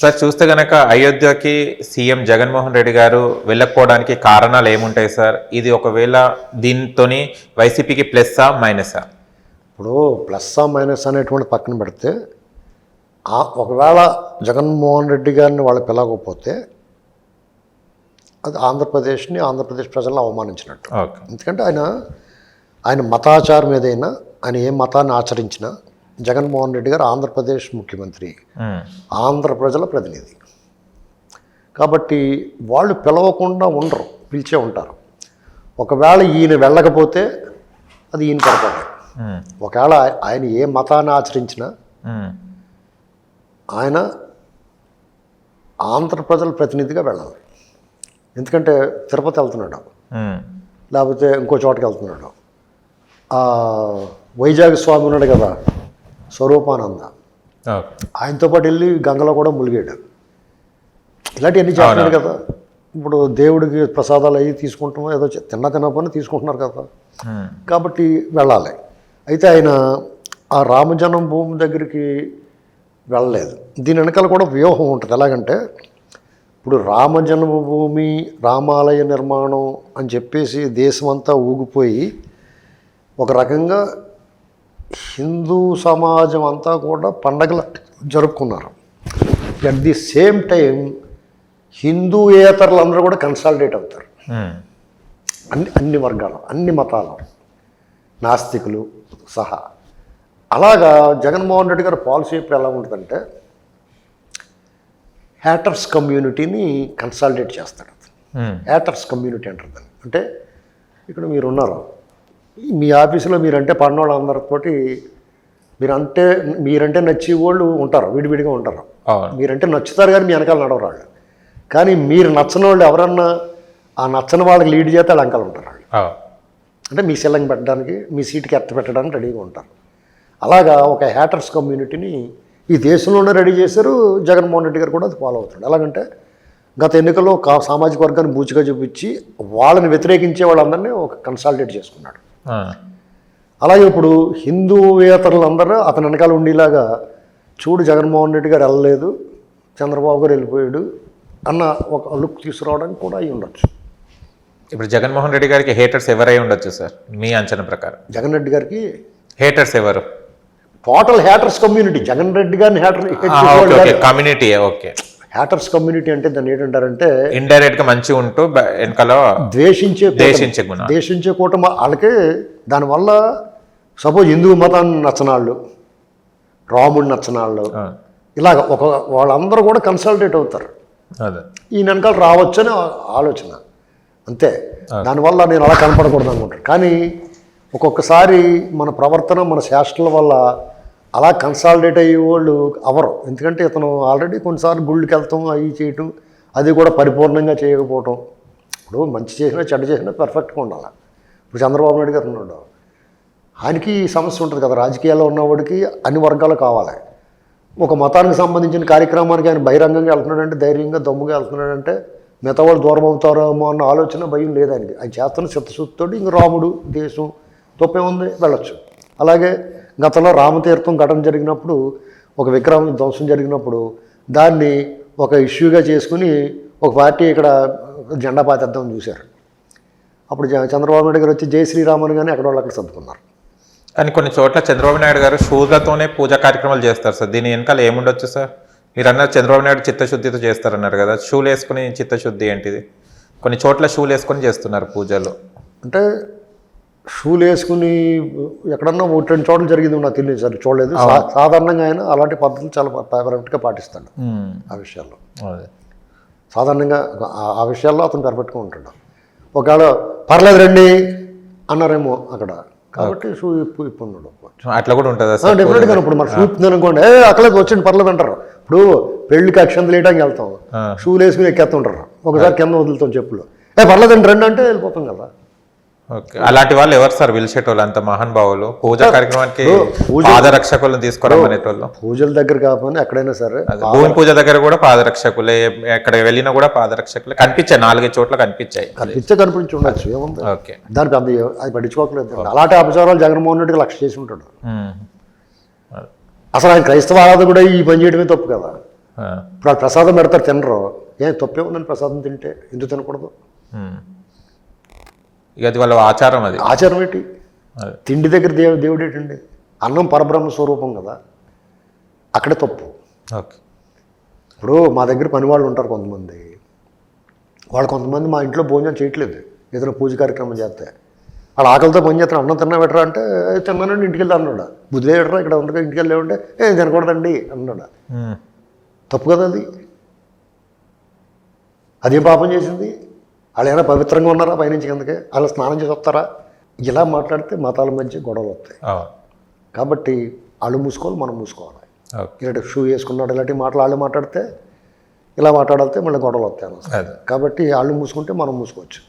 Sir చూస్తే కనుక అయోధ్యకి CM Jaganmohan Reddy గారు వెళ్ళకపోవడానికి కారణాలు ఏముంటాయి సార్? ఇది ఒకవేళ దీంతో వైసీపీకి ప్లస్సా మైనసా? ఇప్పుడు ప్లస్సా మైనస్ అనేటువంటి పక్కన పెడితే ఒకవేళ జగన్మోహన్ రెడ్డి గారిని వాళ్ళు పిలవకపోతే అది ఆంధ్రప్రదేశ్ ప్రజలను అవమానించినట్టు. ఎందుకంటే ఆయన మతాచారం ఏదైనా, ఆయన ఏ మతాన్ని ఆచరించినా జగన్మోహన్ రెడ్డి గారు ఆంధ్రప్రదేశ్ ముఖ్యమంత్రి, ఆంధ్ర ప్రజల ప్రతినిధి. కాబట్టి వాళ్ళు పిలవకుండా ఉండరు, పిలిచే ఉంటారు. ఒకవేళ ఈయన వెళ్ళకపోతే అది ఈయన పొరపాటే. ఒకవేళ ఆయన ఏ మతాన్ని ఆచరించినా ఆయన ఆంధ్ర ప్రజల ప్రతినిధిగా వెళ్ళాలి. ఎందుకంటే తిరుపతి వెళ్తున్నాడు, లేకపోతే ఇంకో చోటకి వెళ్తున్నాడు. వైజాగ్ స్వామి ఉన్నాడు కదా, స్వరూపానంద, ఆయనతో పాటు వెళ్ళి గంగలో కూడా ములిగాడు. ఇలాంటివన్నీ చేస్తున్నాడు కదా. ఇప్పుడు దేవుడికి ప్రసాదాలు అవి తీసుకుంటాం, ఏదో తినపని తీసుకుంటున్నారు కదా, కాబట్టి వెళ్ళాలి. అయితే ఆయన ఆ రామజన్మ భూమి దగ్గరికి వెళ్ళలేదు. దీని వెనకాల కూడా వ్యూహం ఉంటుంది. ఎలాగంటే ఇప్పుడు రామజన్మభూమి, రామాలయ నిర్మాణం అని చెప్పేసి దేశమంతా ఊగిపోయి ఒక రకంగా హిందూ సమాజం అంతా కూడా పండగలు జరుపుకున్నారు. అట్ ది సేమ్ టైం హిందూయేతరులు అందరూ కూడా కన్సాలిడేట్ అవుతారు. అన్ని వర్గాలు, అన్ని మతాలు, నాస్తికులు సహా. అలాగా జగన్మోహన్ రెడ్డి గారి పాలసీ ఇప్పుడు ఎలా ఉంటుందంటే హ్యాటర్స్ కమ్యూనిటీని కన్సాలిడేట్ చేస్తాడు. హ్యాటర్స్ కమ్యూనిటీ అంటారు దాన్ని. అంటే ఇక్కడ మీరు ఉన్నారు, మీ ఆఫీసులో మీరంటే పడినోళ్ళు అందరితోటి మీరంటే నచ్చి వాళ్ళు ఉంటారు, విడివిడిగా ఉంటారు. మీరంటే నచ్చుతారు కానీ మీ వెనకాల నడవరాళ్ళు. కానీ మీరు నచ్చని వాళ్ళు ఎవరన్నా ఆ నచ్చని వాళ్ళకి లీడ్ చేస్తే వాళ్ళు వెనకాల ఉంటారు. వాళ్ళు అంటే మీ సెల్లంగి పెట్టడానికి, మీ సీటుకి ఎత్త పెట్టడానికి రెడీగా ఉంటారు. అలాగా ఒక హ్యాటర్స్ కమ్యూనిటీని ఈ దేశంలోనే రెడీ చేశారు. జగన్మోహన్ రెడ్డి గారు కూడా అది ఫాలో అవుతాడు. ఎలాగంటే గత ఎన్నికల్లో సామాజిక వర్గాన్ని బూచిగా చూపించి వాళ్ళని వ్యతిరేకించే వాళ్ళందరినీ ఒక కన్సాలిడేట్ చేసుకున్నాడు. అలాగే ఇప్పుడు హిందూయేతరులందరూ అతని వెనకాల ఉండేలాగా చూడు జగన్మోహన్ రెడ్డి గారు వెళ్ళలేదు, చంద్రబాబు గారు వెళ్ళిపోయాడు అన్న ఒక లుక్ తీసుకురావడానికి కూడా అయి ఉండొచ్చు. ఇప్పుడు జగన్మోహన్ రెడ్డి గారికి హేటర్స్ ఎవరై ఉండొచ్చు సార్ మీ అంచనా ప్రకారం? జగన్ రెడ్డి గారికి హేటర్స్ ఎవరు? Total haters community. Jagan Reddy గారిని కమ్యూనిటీ. ఓకే, హ్యాటర్స్ కమ్యూనిటీ అంటే దాన్ని ఏంటంటారంటే ఇండైరెక్ట్ గా మంచి ఉంటూ వెనకాల ద్వేషించే కూటమి వాళ్ళకి. దానివల్ల సపోజ్ హిందూ మతాన్ని నచ్చనాళ్ళు, రాముడిని నచ్చనాళ్ళు, ఇలాగ వాళ్ళందరూ కూడా కన్సల్టేట్ అవుతారు. ఈ వెనకాల రావచ్చని ఆలోచన అంతే. దానివల్ల నేను అలా కనపడకూడదు అనుకుంటాను. కానీ ఒక్కొక్కసారి మన ప్రవర్తన, మన శాస్త్రాల వల్ల అలా కన్సాలిడేట్ అయ్యే వాళ్ళు అవరు. ఎందుకంటే ఇతను ఆల్రెడీ కొన్నిసార్లు గుళ్ళకి వెళ్తాం, అవి చేయటం, అది కూడా పరిపూర్ణంగా చేయకపోవటం. ఇప్పుడు మంచి చేసినా చెడ్డ చేసినా పర్ఫెక్ట్గా ఉండాలి. ఇప్పుడు చంద్రబాబు నాయుడు గారు ఉన్నాడు, ఆయనకి సమస్య ఉంటుంది కదా, రాజకీయాల్లో ఉన్నవాడికి అన్ని వర్గాలు కావాలి. ఒక మతానికి సంబంధించిన కార్యక్రమానికి ఆయన బహిరంగంగా వెళ్తున్నాడంటే, ధైర్యంగా దమ్ముగా వెళ్తున్నాడంటే మిగతా వాళ్ళు దూరం అవుతారేమో అన్న ఆలోచన, భయం లేదు ఆయనకి. ఆయన చేస్తున్న చిత్తశుద్ధితో ఇంక రాముడు, దేశం తప్పేముంది, వెళ్ళొచ్చు. అలాగే గతంలో రామతీర్థం ఘటన జరిగినప్పుడు, ఒక విగ్రహం ధ్వంసం జరిగినప్పుడు దాన్ని ఒక ఇష్యూగా చేసుకుని ఒక పార్టీ ఇక్కడ జెండా పాతేద్దామని చూశారు. అప్పుడు చంద్రబాబు నాయుడు గారు వచ్చి జై శ్రీరామ్ అని కానీ ఎక్కడ వాళ్ళు అక్కడ సర్దుకున్నారు. కానీ కొన్ని చోట్ల చంద్రబాబు నాయుడు గారు షూలతోనే పూజా కార్యక్రమాలు చేస్తారు సార్. దీని వెనకాల ఏముండొచ్చు సార్? మీరు అన్నారు చంద్రబాబు నాయుడు చిత్తశుద్ధితో చేస్తారన్నారు కదా, షూలు వేసుకుని చిత్తశుద్ధి ఏంటిది? కొన్ని చోట్ల షూలు వేసుకొని చేస్తున్నారు పూజలు. అంటే షూలు వేసుకుని ఎక్కడన్నా 2 చోట్ల జరిగింది నాకు తెలియదు సార్, చూడలేదు. సాధారణంగా ఆయన అలాంటి పద్ధతులు చాలా పర్ఫెక్ట్గా పాటిస్తాడు. ఆ విషయాల్లో సాధారణంగా ఆ విషయాల్లో అతను పర్ఫెక్ట్గా ఉంటాడు. ఒకవేళ పర్లేదు రండి అన్నారేమో అక్కడ, కాబట్టి షూ ఇప్పున్నాడు. అట్లా కూడా ఉంటుందా? డెఫినెట్గా. ఇప్పుడు మన షూ ఇప్పింది అనుకోండి, అక్కడే వచ్చండి పర్లేదు అంటారు. ఇప్పుడు పెళ్లికి అక్షంతలు వేయడానికి వెళ్తాం, షూలు వేసుకుని ఎక్కేస్తుంటారు. ఒకసారి కింద వదులుతాం చెప్పులు, పర్లేదండి రండి అంటే వెళ్ళిపోతాం కదా. ఓకే, అలాంటి వాళ్ళు ఎవరు సార్ పిలిచేటోళ్ళు? అంత మహానుభావులు పూజా కార్యక్రమానికి పాదరక్షకులను తీసుకోవడం అనేటోళ్ళు. పూజల దగ్గర కాకపోతే ఎక్కడైనా సరే, భూమి పూజ దగ్గర కూడా పాదరక్షకులే, ఎక్కడ వెళ్ళినా కూడా పాదరక్షకులే కనిపించాయి. 4-5 చోట్ల కనిపించి ఉండొచ్చు, ఏముంది. ఓకే, దానికి అది పట్టించుకోవట్లేదు. అలాంటి అపచారాలు జగన్మోహన్ రెడ్డికి లక్ష్య చేసి ఉంటాడు. అసలు ఆయన క్రైస్తవ ఆరాధన కూడా ఈ పని చేయడమే తప్పు కదా. ఇప్పుడు వాళ్ళు ప్రసాదం పెడతారు తినరు, ఏం తప్పే ఉందని ప్రసాదం తింటే ఎందుకు తినకూడదు? ఇక అది వాళ్ళ ఆచారం, అది ఆచారం ఏంటి? తిండి దగ్గర దేవుడు ఏంటండి? అన్నం పరబ్రహ్మ స్వరూపం కదా, అక్కడే తప్పు. ఓకే. ఇప్పుడు మా దగ్గర పని వాళ్ళు ఉంటారు కొంతమంది, కొంతమంది మా ఇంట్లో భోజనం చేయట్లేదు, ఏదైనా పూజ కార్యక్రమం చేస్తే వాళ్ళు ఆకలితో పని చేస్తారు. అన్నం తిన్నా పెట్టరా అంటే తిన్నానండి ఇంటికి వెళ్ళి అన్నాడు. బుద్ధి పెట్టరా ఇక్కడ ఉండగా ఇంటికి వెళ్ళి ఏం తినకూడదండి అన్నాడు. తప్పు కదా అది. అదేం పాపం చేసింది? వాళ్ళు ఏమైనా పవిత్రంగా ఉన్నారా పైనుంచి కిందకే? వాళ్ళు స్నానం చేసి వస్తారా? ఇలా మాట్లాడితే మతాల మధ్య గొడవలు వస్తాయి. కాబట్టి వాళ్ళు మూసుకోవాలి, మనం మూసుకోవాలి. ఇలాంటి షూ వేసుకున్నాడు ఇలాంటి మాటలు వాళ్ళు మాట్లాడితే, ఇలా మాట్లాడితే మళ్ళీ గొడవలు వస్తాయి. కాబట్టి వాళ్ళు మూసుకుంటే మనం మూసుకోవచ్చు.